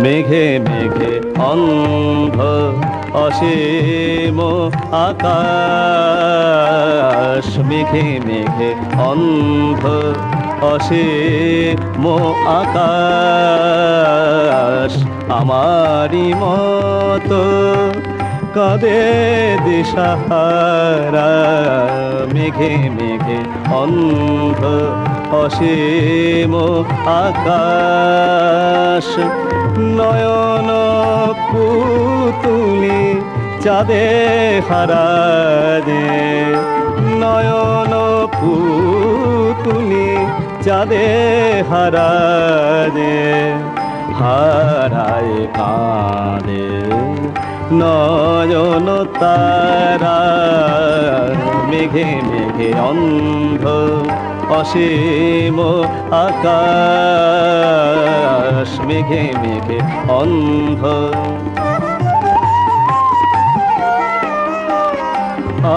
মেঘে মেঘে অন্ধ অসীম আকাশ, মেঘে মেঘে অন্ধ অসীম আকাশ, আমারি মতো কাঁদে দিশাহারা। মেঘে মেঘে অন্ধ অসীম আকাশ, নয়ন পুতুলি চাঁদে হারা যে, নয়ন পুতুলি চাঁদে হারা যে, হারায় কাঁদে নয়ন তারা। মেঘে মেঘে অন্ধ অসীম আকাশ, মেঘে মেঘে অন্ধ।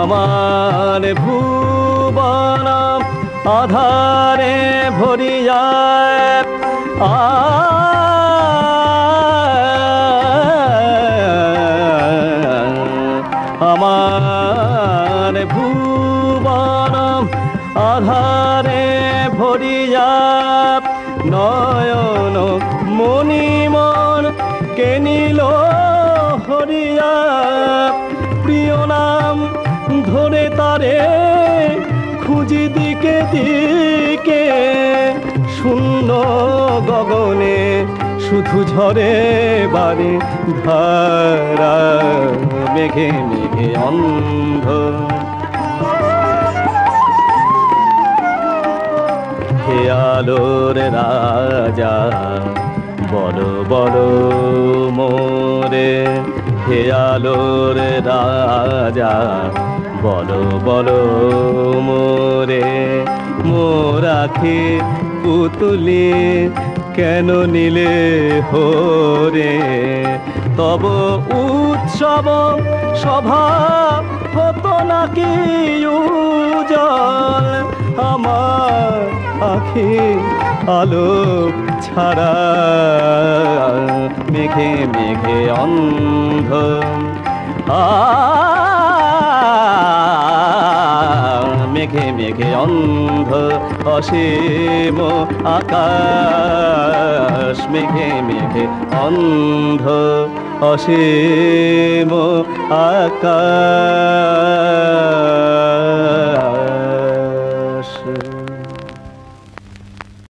আমার ভুবন আধারে ভরি যায়, আমার ভুবন আধারে ভরিয়া, নয়ন মণিমন কেনিল হরিয়া। প্রিয় নাম ধরে তারে খুঁজি দিকে দিকে, শূন্য গগনে শুধু ঝরে বারে ধারা। মেঘে মেঘে অন্ধ হে আলোর রাজা, বলো বলো মোরে। হে আলোর রাজা, বলো বলো মোরে। মোর আখি পুতুলি কেন নিলে হরে, তব উৎসব সভা হতো নাকি উজ্জ্বল, আমার আখি আলো ছাড়া। মেঘে মেঘে অন্ধ মেঘে মেঘে অন্ধ অসীম আকাশ, মেঘে মেঘে অন্ধ অসীম আকাশ।